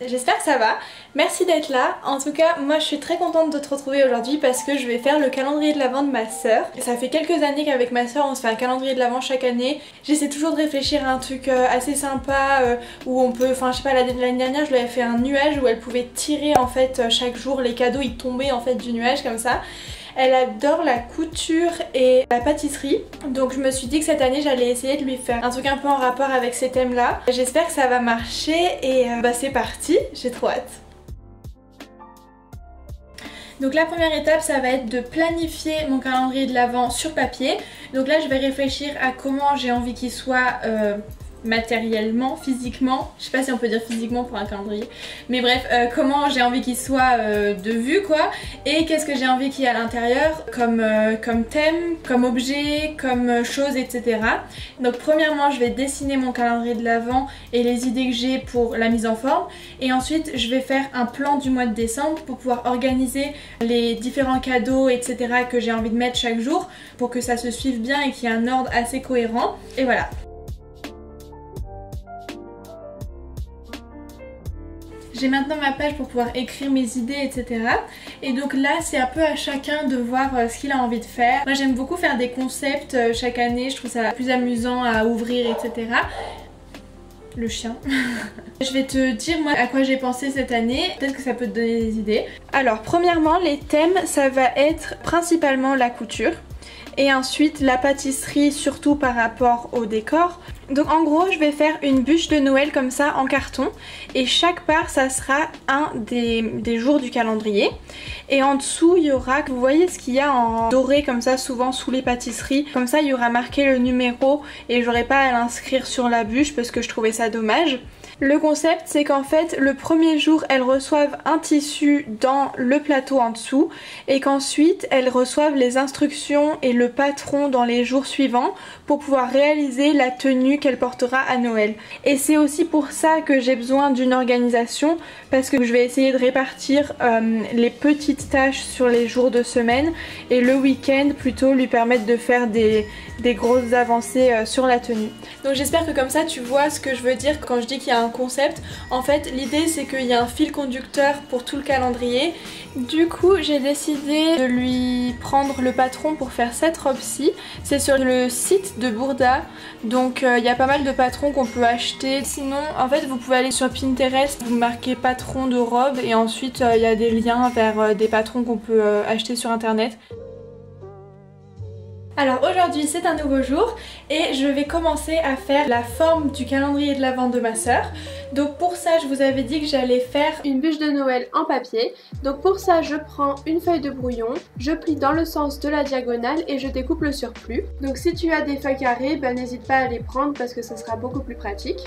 J'espère que ça va, merci d'être là. En tout cas moi je suis très contente de te retrouver aujourd'hui parce que je vais faire le calendrier de l'Avent de ma soeur. Ça fait quelques années qu'avec ma soeur on se fait un calendrier de l'Avent chaque année. J'essaie toujours de réfléchir à un truc assez sympa où on peut, enfin je sais pas, l'année dernière je lui avais fait un nuage où elle pouvait tirer en fait chaque jour les cadeaux, ils tombaient en fait du nuage comme ça. Elle adore la couture et la pâtisserie, donc je me suis dit que cette année j'allais essayer de lui faire un truc un peu en rapport avec ces thèmes là. J'espère que ça va marcher et c'est parti, j'ai trop hâte. Donc la première étape ça va être de planifier mon calendrier de l'Avent sur papier. Donc là je vais réfléchir à comment j'ai envie qu'il soit matériellement, physiquement, je sais pas si on peut dire physiquement pour un calendrier, mais bref, comment j'ai envie qu'il soit de vue quoi, et qu'est-ce que j'ai envie qu'il y ait à l'intérieur comme thème, comme objet, comme chose, etc. Donc premièrement je vais dessiner mon calendrier de l'Avent et les idées que j'ai pour la mise en forme, et ensuite je vais faire un plan du mois de décembre pour pouvoir organiser les différents cadeaux, etc. que j'ai envie de mettre chaque jour pour que ça se suive bien et qu'il y ait un ordre assez cohérent, et voilà. J'ai maintenant ma page pour pouvoir écrire mes idées, etc. Et donc là c'est un peu à chacun de voir ce qu'il a envie de faire. Moi j'aime beaucoup faire des concepts chaque année, je trouve ça plus amusant à ouvrir, etc. Le chien. Je vais te dire moi à quoi j'ai pensé cette année, peut-être que ça peut te donner des idées. Alors premièrement les thèmes ça va être principalement la couture. Et ensuite la pâtisserie surtout par rapport au décor. Donc en gros je vais faire une bûche de Noël comme ça en carton et chaque part ça sera un des jours du calendrier. Et en dessous il y aura, vous voyez ce qu'il y a en doré comme ça souvent sous les pâtisseries, comme ça il y aura marqué le numéro et j'aurai pas à l'inscrire sur la bûche parce que je trouvais ça dommage. Le concept c'est qu'en fait le premier jour elles reçoivent un tissu dans le plateau en dessous et qu'ensuite elles reçoivent les instructions et le patron dans les jours suivants pour pouvoir réaliser la tenue qu'elle portera à Noël. Et c'est aussi pour ça que j'ai besoin d'une organisation parce que je vais essayer de répartir les petites tâches sur les jours de semaine et le week-end plutôt lui permettre de faire des grosses avancées sur la tenue. Donc j'espère que comme ça tu vois ce que je veux dire quand je dis qu'il y a un concept. En fait l'idée c'est qu'il y a un fil conducteur pour tout le calendrier. Du coup j'ai décidé de lui prendre le patron pour faire cette robe-ci. C'est sur le site de Burda, donc il y a pas mal de patrons qu'on peut acheter. Sinon en fait vous pouvez aller sur Pinterest, vous marquez patron de robe et ensuite il y a des liens vers des patrons qu'on peut acheter sur internet. Alors aujourd'hui c'est un nouveau jour et je vais commencer à faire la forme du calendrier de l'Avent de ma soeur. Donc pour ça je vous avais dit que j'allais faire une bûche de Noël en papier. Donc pour ça je prends une feuille de brouillon, je plie dans le sens de la diagonale et je découpe le surplus. Donc si tu as des feuilles carrées, n'hésite pas à les prendre parce que ça sera beaucoup plus pratique.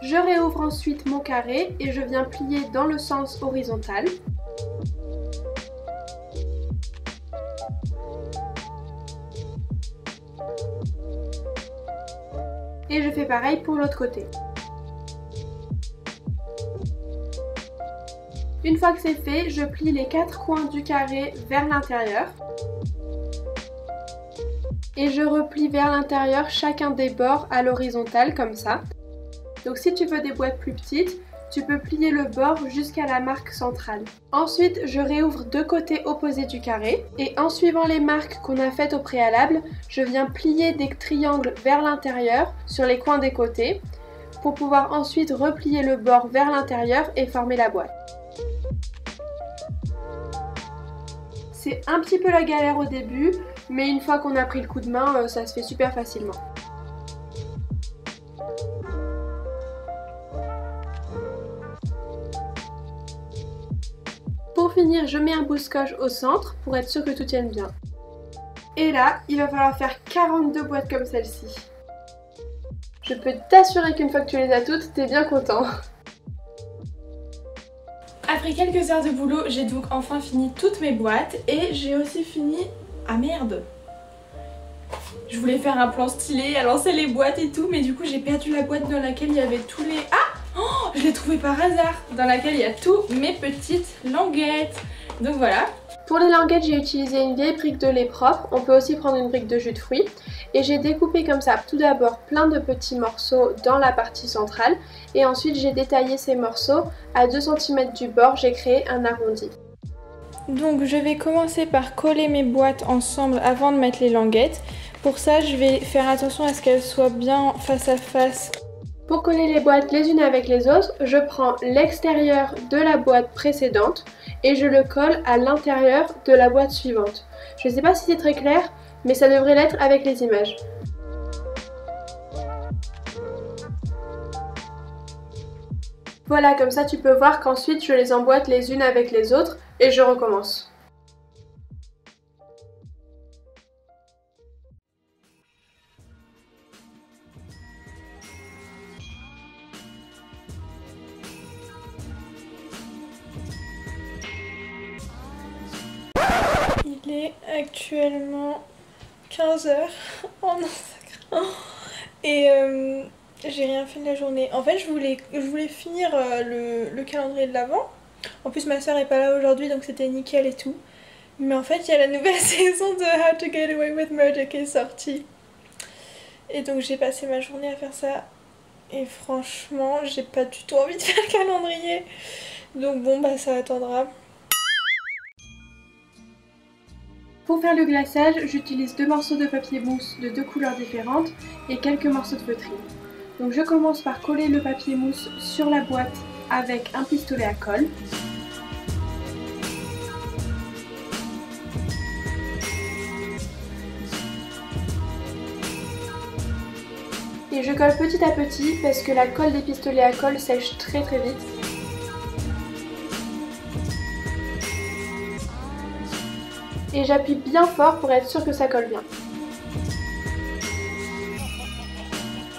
Je réouvre ensuite mon carré et je viens plier dans le sens horizontal. Et je fais pareil pour l'autre côté. Une fois que c'est fait, je plie les 4 coins du carré vers l'intérieur. Et je replie vers l'intérieur chacun des bords à l'horizontale comme ça. Donc si tu veux des boîtes plus petites, tu peux plier le bord jusqu'à la marque centrale. Ensuite, je réouvre deux côtés opposés du carré et en suivant les marques qu'on a faites au préalable, je viens plier des triangles vers l'intérieur sur les coins des côtés pour pouvoir ensuite replier le bord vers l'intérieur et former la boîte. C'est un petit peu la galère au début, mais une fois qu'on a pris le coup de main, ça se fait super facilement. Pour finir, je mets un bout-scotch au centre pour être sûr que tout tienne bien. Et là, il va falloir faire 42 boîtes comme celle-ci. Je peux t'assurer qu'une fois que tu les as toutes, t'es bien content. Après quelques heures de boulot, j'ai donc enfin fini toutes mes boîtes et j'ai aussi fini... Ah merde! Je voulais faire un plan stylé, à lancer les boîtes et tout, mais du coup j'ai perdu la boîte dans laquelle il y avait tous les... Ah oh, je l'ai trouvée par hasard, dans laquelle il y a tous mes petites languettes. Donc voilà. Pour les languettes, j'ai utilisé une vieille brique de lait propre. On peut aussi prendre une brique de jus de fruits. Et j'ai découpé comme ça, tout d'abord plein de petits morceaux dans la partie centrale. Et ensuite j'ai détaillé ces morceaux. À 2 cm du bord, j'ai créé un arrondi. Donc je vais commencer par coller mes boîtes ensemble avant de mettre les languettes. Pour ça, je vais faire attention à ce qu'elles soient bien face à face. Pour coller les boîtes les unes avec les autres, je prends l'extérieur de la boîte précédente et je le colle à l'intérieur de la boîte suivante. Je ne sais pas si c'est très clair, mais ça devrait l'être avec les images. Voilà, comme ça tu peux voir qu'ensuite je les emboîte les unes avec les autres et je recommence. Il est actuellement 15 h. Oh non, sacré. Et j'ai rien fait de la journée. En fait, je voulais finir le calendrier de l'Avent. En plus, ma soeur est pas là aujourd'hui, donc c'était nickel et tout. Mais en fait, il y a la nouvelle saison de How to Get Away with Murder qui est sortie. Et donc, j'ai passé ma journée à faire ça. Et franchement, j'ai pas du tout envie de faire le calendrier. Donc bon, bah ça attendra. Pour faire le glaçage, j'utilise 2 morceaux de papier mousse de 2 couleurs différentes et quelques morceaux de feutrine. Donc je commence par coller le papier mousse sur la boîte avec un pistolet à colle. Et je colle petit à petit parce que la colle des pistolets à colle sèche très vite. Et j'appuie bien fort pour être sûr que ça colle bien.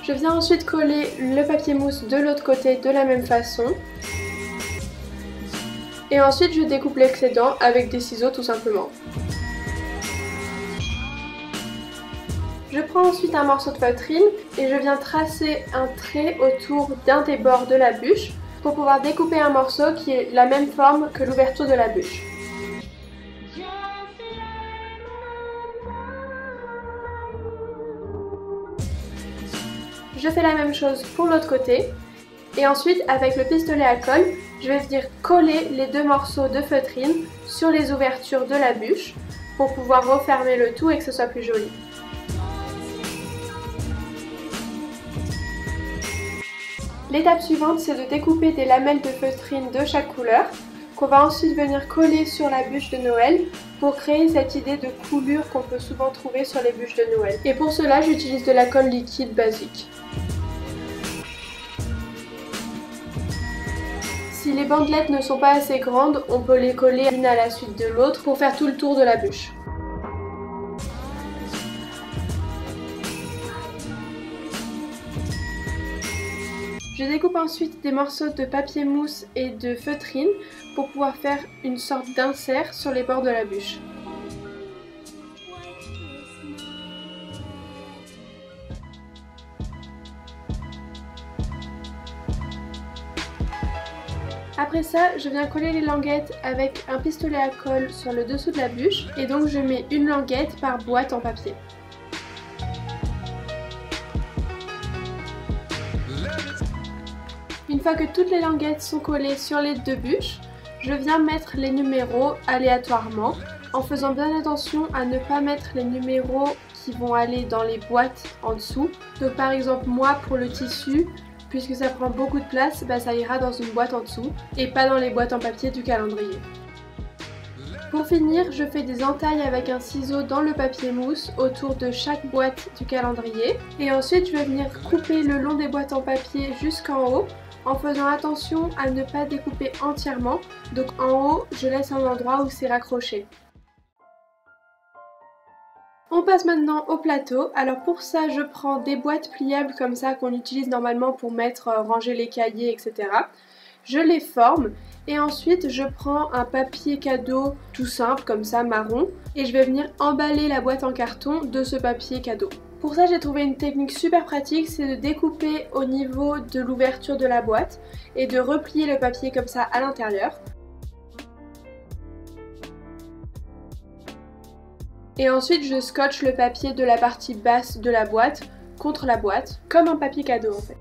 Je viens ensuite coller le papier mousse de l'autre côté de la même façon. Et ensuite je découpe l'excédent avec des ciseaux tout simplement. Je prends ensuite un morceau de feutrine et je viens tracer un trait autour d'un des bords de la bûche pour pouvoir découper un morceau qui ait la même forme que l'ouverture de la bûche. Je fais la même chose pour l'autre côté et ensuite avec le pistolet à colle, je vais venir coller les 2 morceaux de feutrine sur les ouvertures de la bûche pour pouvoir refermer le tout et que ce soit plus joli. L'étape suivante, c'est de découper des lamelles de feutrine de chaque couleur qu'on va ensuite venir coller sur la bûche de Noël pour créer cette idée de coulure qu'on peut souvent trouver sur les bûches de Noël. Et pour cela, j'utilise de la colle liquide basique. Si les bandelettes ne sont pas assez grandes, on peut les coller l'une à la suite de l'autre pour faire tout le tour de la bûche. Je découpe ensuite des morceaux de papier mousse et de feutrine pour pouvoir faire une sorte d'insert sur les bords de la bûche. Après ça, je viens coller les languettes avec un pistolet à colle sur le dessous de la bûche et donc je mets une languette par boîte en papier. Une fois que toutes les languettes sont collées sur les 2 bûches, je viens mettre les numéros aléatoirement en faisant bien attention à ne pas mettre les numéros qui vont aller dans les boîtes en dessous. Donc par exemple moi pour le tissu, puisque ça prend beaucoup de place, ça ira dans une boîte en dessous et pas dans les boîtes en papier du calendrier. Pour finir, je fais des entailles avec un ciseau dans le papier mousse autour de chaque boîte du calendrier. Et ensuite, je vais venir couper le long des boîtes en papier jusqu'en haut en faisant attention à ne pas découper entièrement. Donc en haut, je laisse un endroit où c'est raccroché. On passe maintenant au plateau. Alors pour ça, je prends des boîtes pliables comme ça qu'on utilise normalement pour mettre, ranger les cahiers, etc. Je les forme et ensuite je prends un papier cadeau tout simple comme ça, marron, et je vais venir emballer la boîte en carton de ce papier cadeau. Pour ça j'ai trouvé une technique super pratique, c'est de découper au niveau de l'ouverture de la boîte et de replier le papier comme ça à l'intérieur. Et ensuite je scotche le papier de la partie basse de la boîte contre la boîte, comme un papier cadeau en fait.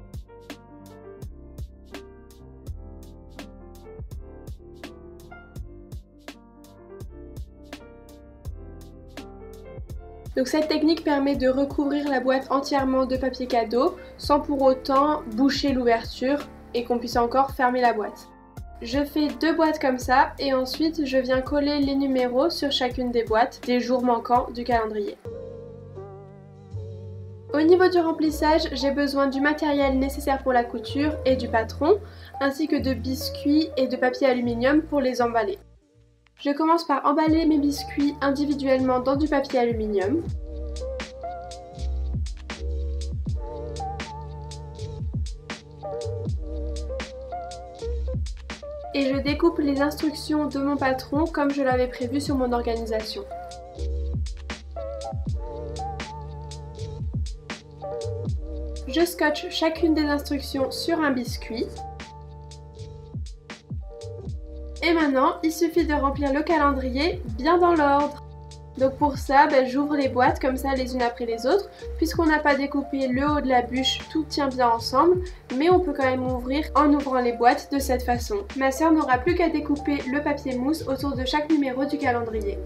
Donc cette technique permet de recouvrir la boîte entièrement de papier cadeau sans pour autant boucher l'ouverture et qu'on puisse encore fermer la boîte. Je fais 2 boîtes comme ça et ensuite je viens coller les numéros sur chacune des boîtes des jours manquants du calendrier. Au niveau du remplissage, j'ai besoin du matériel nécessaire pour la couture et du patron, ainsi que de biscuits et de papier aluminium pour les emballer. Je commence par emballer mes biscuits individuellement dans du papier aluminium. Et je découpe les instructions de mon patron comme je l'avais prévu sur mon organisation. Je scotche chacune des instructions sur un biscuit. Et maintenant, il suffit de remplir le calendrier bien dans l'ordre. Donc pour ça, j'ouvre les boîtes comme ça les unes après les autres. Puisqu'on n'a pas découpé le haut de la bûche, tout tient bien ensemble. Mais on peut quand même ouvrir en ouvrant les boîtes de cette façon. Ma sœur n'aura plus qu'à découper le papier mousse autour de chaque numéro du calendrier.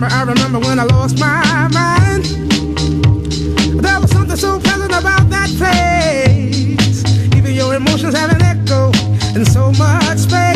I remember when I lost my mind. There was something so pleasant about that place. Even your emotions have an echo in so much space.